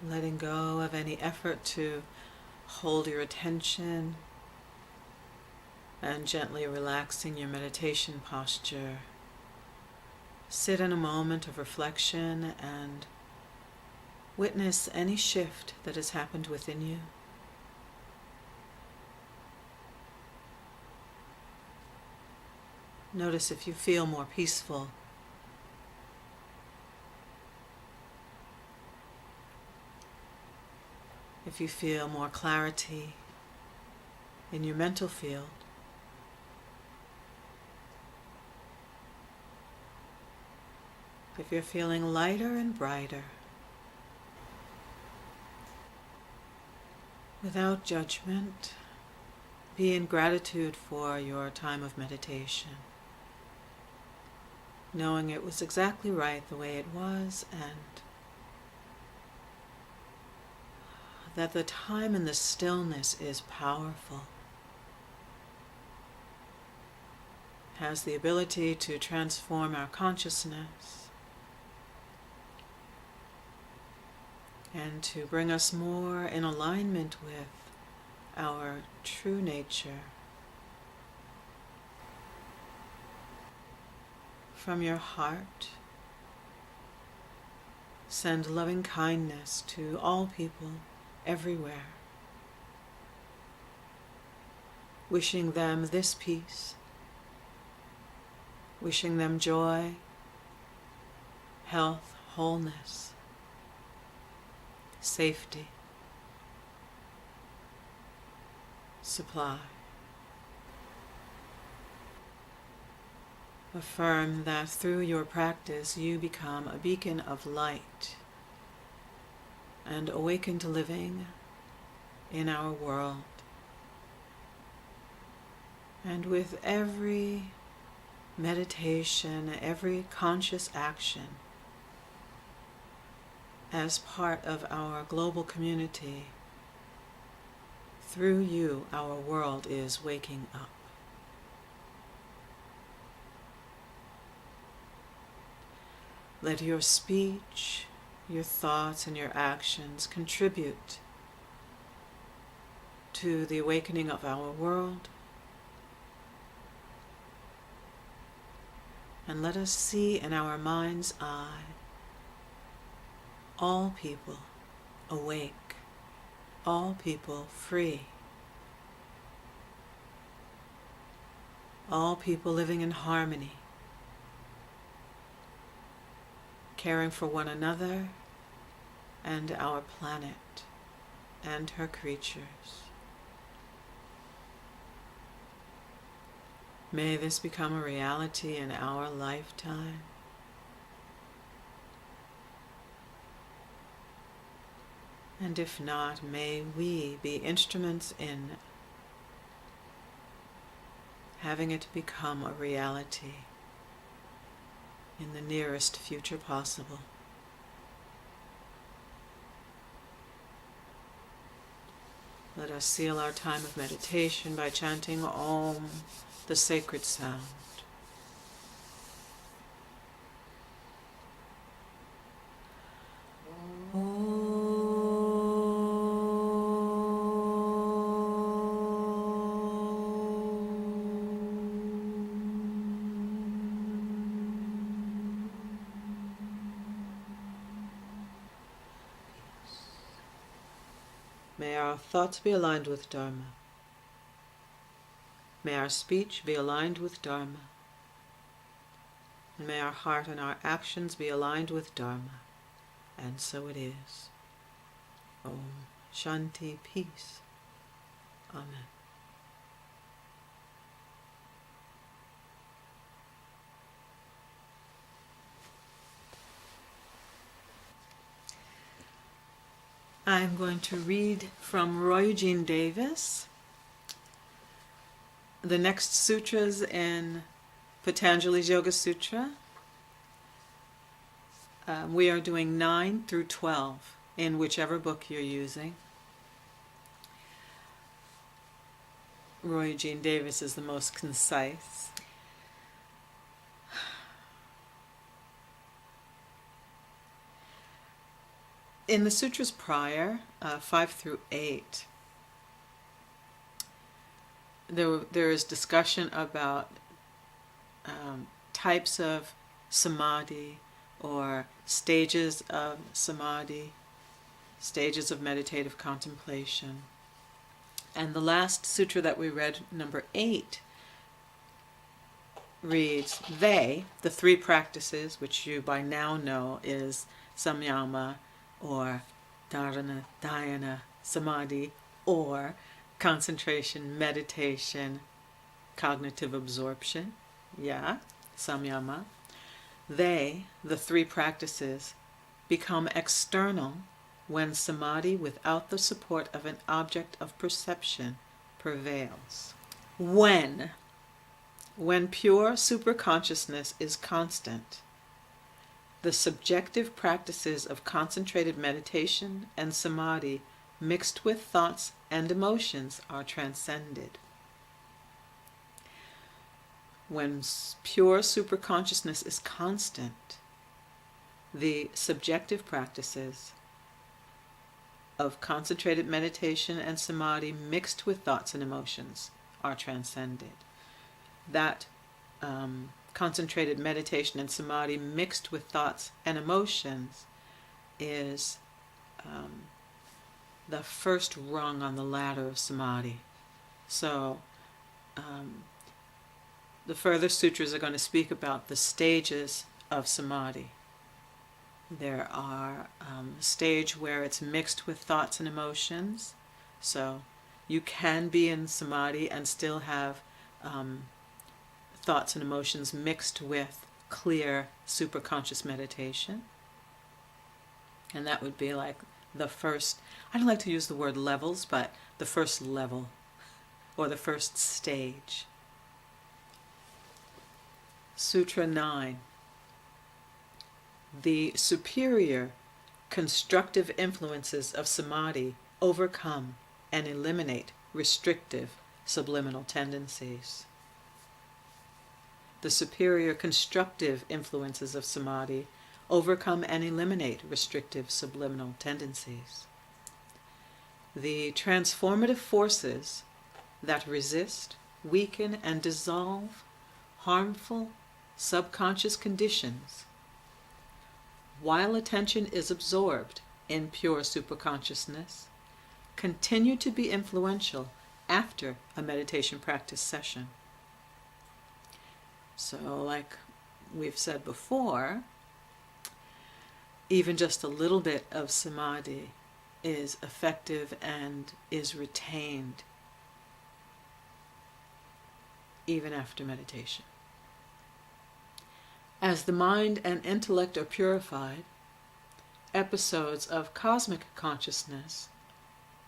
letting go of any effort to hold your attention and gently relaxing your meditation posture. Sit in a moment of reflection and witness any shift that has happened within you. Notice if you feel more peaceful. If you feel more clarity in your mental field. If you're feeling lighter and brighter. Without judgment, be in gratitude for your time of meditation, knowing it was exactly right the way it was, and that the time in the stillness is powerful, has the ability to transform our consciousness and to bring us more in alignment with our true nature. From your heart, send loving kindness to all people everywhere, wishing them this peace, wishing them joy, health, wholeness, safety, supply. Affirm that through your practice you become a beacon of light and awakened living in our world. And with every meditation, every conscious action, as part of our global community, through you our world is waking up. Let your speech, your thoughts, and your actions contribute to the awakening of our world. And let us see in our mind's eye all people awake, all people free, all people living in harmony, caring for one another and our planet and her creatures. May this become a reality in our lifetime. And if not, may we be instruments in having it become a reality in the nearest future possible. Let us seal our time of meditation by chanting Om, the sacred sound. May our thoughts be aligned with dharma. May our speech be aligned with dharma. And may our heart and our actions be aligned with dharma. And so it is. Om Shanti, peace. Amen. I'm going to read from Roy Eugene Davis, the next sutras in Patanjali's Yoga Sutra. We are doing 9 through 12 in whichever book you're using. Roy Eugene Davis is the most concise. In the sutras prior, 5 through 8, there is discussion about types of samadhi or stages of samadhi, stages of meditative contemplation. And the last sutra that we read, number 8, reads, the 3 practices, which you by now know is samyama or dharana, dhyana, samadhi, or concentration, meditation, cognitive absorption, samyama. The 3 practices, become external when samadhi without the support of an object of perception prevails. When pure superconsciousness is constant, the subjective practices of concentrated meditation and samadhi mixed with thoughts and emotions are transcended. When pure superconsciousness is constant, the subjective practices of concentrated meditation and samadhi mixed with thoughts and emotions are transcended. That concentrated meditation and samadhi mixed with thoughts and emotions is the first rung on the ladder of samadhi. So the further sutras are going to speak about the stages of samadhi. There are a stage where it's mixed with thoughts and emotions. So you can be in samadhi and still have thoughts and emotions mixed with clear superconscious meditation. And that would be like the first, I don't like to use the word levels, but the first level or the first stage. Sutra 9. The superior constructive influences of samadhi overcome and eliminate restrictive subliminal tendencies. The superior constructive influences of samadhi overcome and eliminate restrictive subliminal tendencies. The transformative forces that resist, weaken, and dissolve harmful subconscious conditions while attention is absorbed in pure superconsciousness continue to be influential after a meditation practice session. So, like we've said before, even just a little bit of samadhi is effective and is retained even after meditation. As the mind and intellect are purified, episodes of cosmic consciousness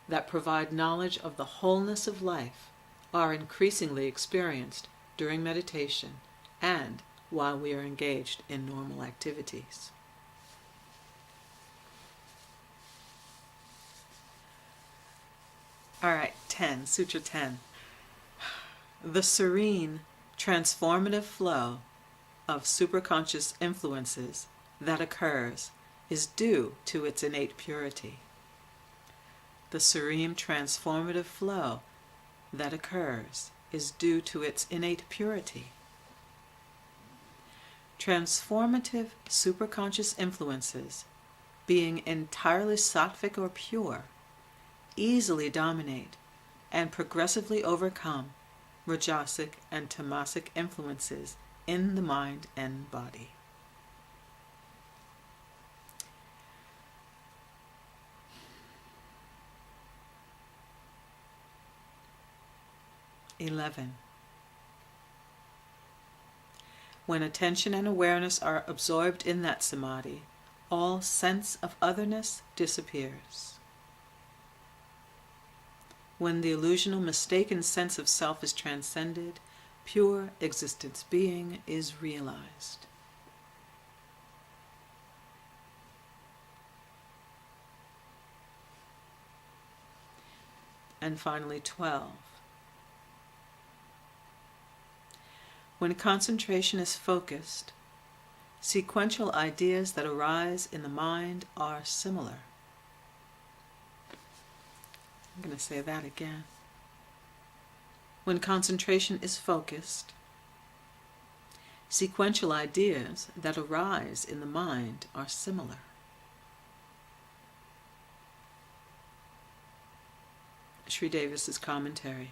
that provide knowledge of the wholeness of life are increasingly experienced during meditation and while we are engaged in normal activities. All right, 10, Sutra 10. The serene, transformative flow of superconscious influences that occurs is due to its innate purity. The serene, transformative flow that occurs is due to its innate purity. Transformative superconscious influences, being entirely sattvic or pure, easily dominate and progressively overcome rajasic and tamasic influences in the mind and body. (11) When attention and awareness are absorbed in that samadhi, all sense of otherness disappears. When the illusional mistaken sense of self is transcended, pure existence being is realized. And finally, 12. When concentration is focused, sequential ideas that arise in the mind are similar. I'm going to say that again. When concentration is focused, sequential ideas that arise in the mind are similar. Sri Davis's commentary.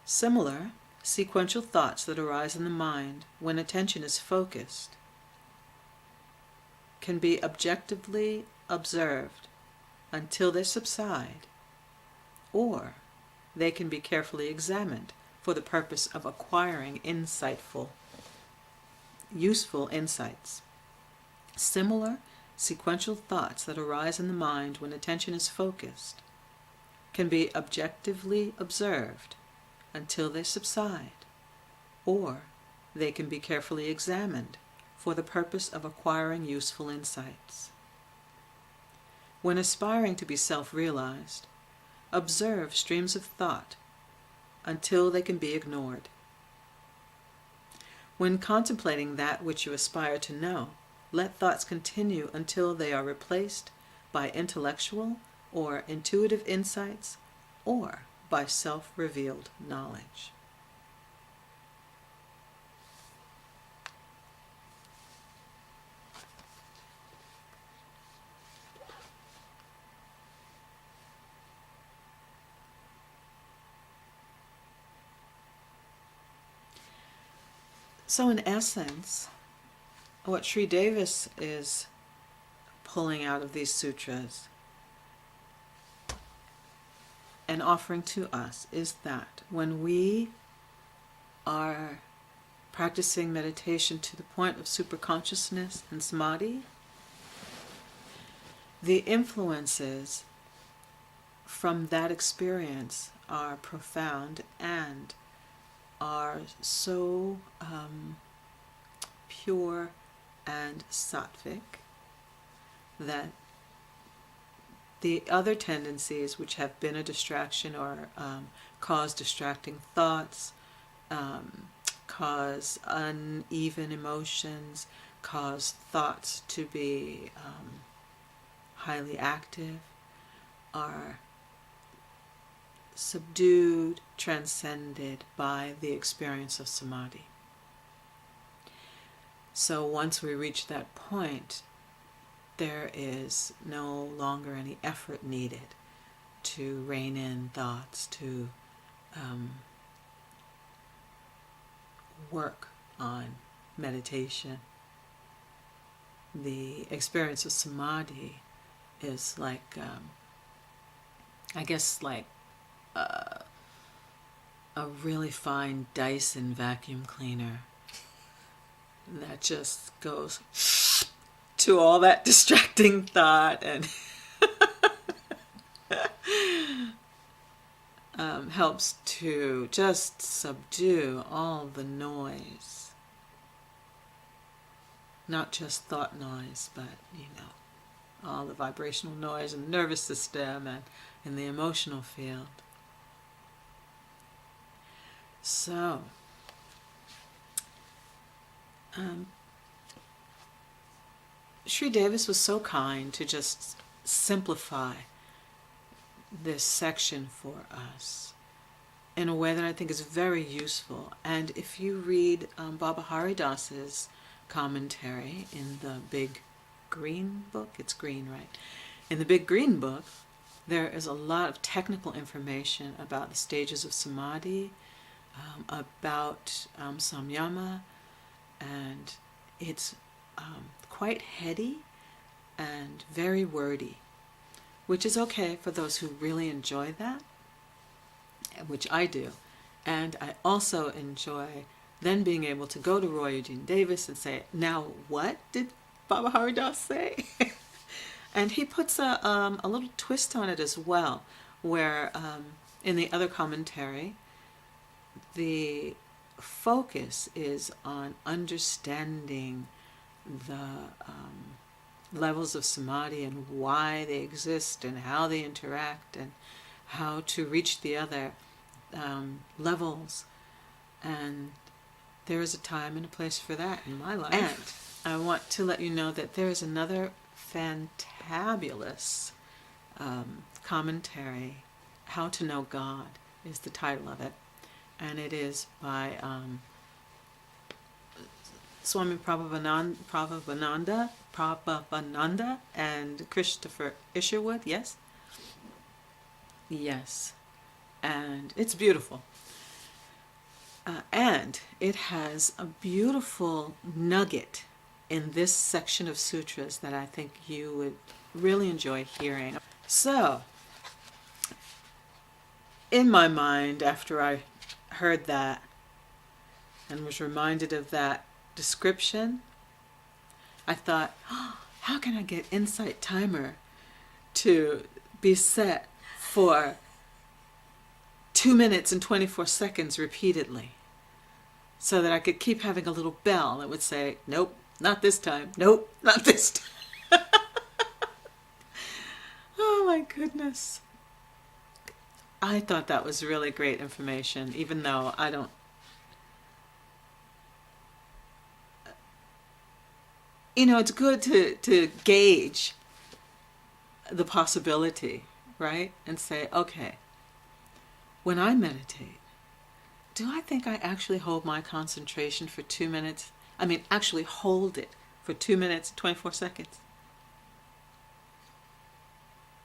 Similar, sequential thoughts that arise in the mind when attention is focused can be objectively observed until they subside, or they can be carefully examined for the purpose of acquiring useful insights. Similar, sequential thoughts that arise in the mind when attention is focused can be objectively observed until they subside, or they can be carefully examined for the purpose of acquiring useful insights. When aspiring to be self-realized, observe streams of thought until they can be ignored. When contemplating that which you aspire to know, let thoughts continue until they are replaced by intellectual or intuitive insights or by self-revealed knowledge. So in essence, what Sri Davis is pulling out of these sutras and offering to us is that when we are practicing meditation to the point of superconsciousness and samadhi, the influences from that experience are profound and are so pure and sattvic that the other tendencies which have been a distraction or cause distracting thoughts, cause uneven emotions, cause thoughts to be highly active, are subdued, transcended by the experience of samadhi. So once we reach that point, there is no longer any effort needed to rein in thoughts, to work on meditation. The experience of samadhi is like, I guess, like a really fine Dyson vacuum cleaner that just goes to all that distracting thought and helps to just subdue all the noise. Not just thought noise, but, all the vibrational noise in the nervous system and in the emotional field. So, Sri Davis was so kind to just simplify this section for us in a way that I think is very useful. And if you read Baba Haridas's commentary in the Big Green Book, it's green, right? In the Big Green Book, there is a lot of technical information about the stages of samadhi, about samyama, and it's quite heady and very wordy, which is okay for those who really enjoy that, which I do. And I also enjoy then being able to go to Roy Eugene Davis and say, now what did Baba Haridas say? And he puts a little twist on it as well, where in the other commentary, the focus is on understanding the levels of samadhi and why they exist and how they interact and how to reach the other levels. And there is a time and a place for that in my life. And I want to let you know that there is another fantabulous commentary How to Know God is the title of it. And it is by Swami Prabhavananda and Christopher Isherwood, yes? Yes. And it's beautiful. And it has a beautiful nugget in this section of sutras that I think you would really enjoy hearing. So, in my mind, after I heard that and was reminded of that description, I thought, oh, how can I get Insight Timer to be set for 2 minutes and 24 seconds repeatedly, so that I could keep having a little bell that would say, nope, not this time, nope, not this time. Oh my goodness. I thought that was really great information, even though I don't, it's good to gauge the possibility, right? And say, okay, when I meditate, do I think I actually hold my concentration for 2 minutes? I mean, actually hold it for 2 minutes, 24 seconds.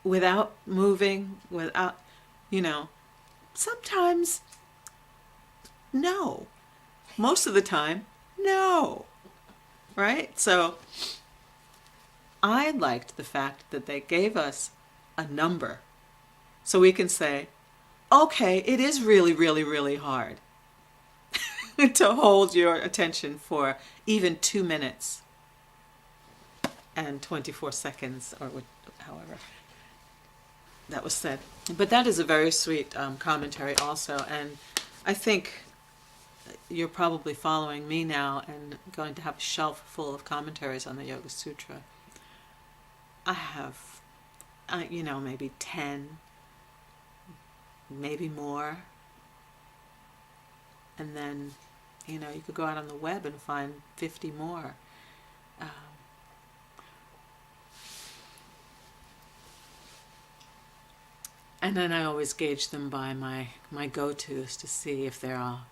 Without moving, without, sometimes, no. Most of the time, no. Right? So, I liked the fact that they gave us a number. So we can say, okay, it is really, really, really hard to hold your attention for even 2 minutes and 24 seconds, or however that was said. But that is a very sweet commentary also, and I think you're probably following me now and going to have a shelf full of commentaries on the Yoga Sutra. I have, maybe 10, maybe more. And then, you could go out on the web and find 50 more. And then I always gauge them by my go-tos to see if they're all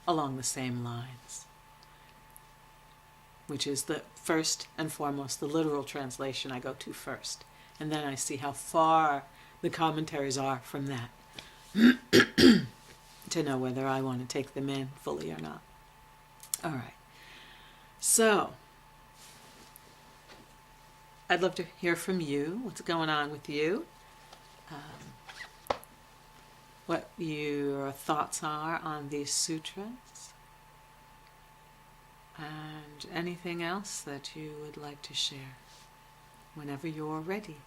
along the same lines, which is the first and foremost, the literal translation I go to first. And then I see how far the commentaries are from that to know whether I want to take them in fully or not. All right. So, I'd love to hear from you. What's going on with you? What your thoughts are on these sutras, and anything else that you would like to share whenever you're ready.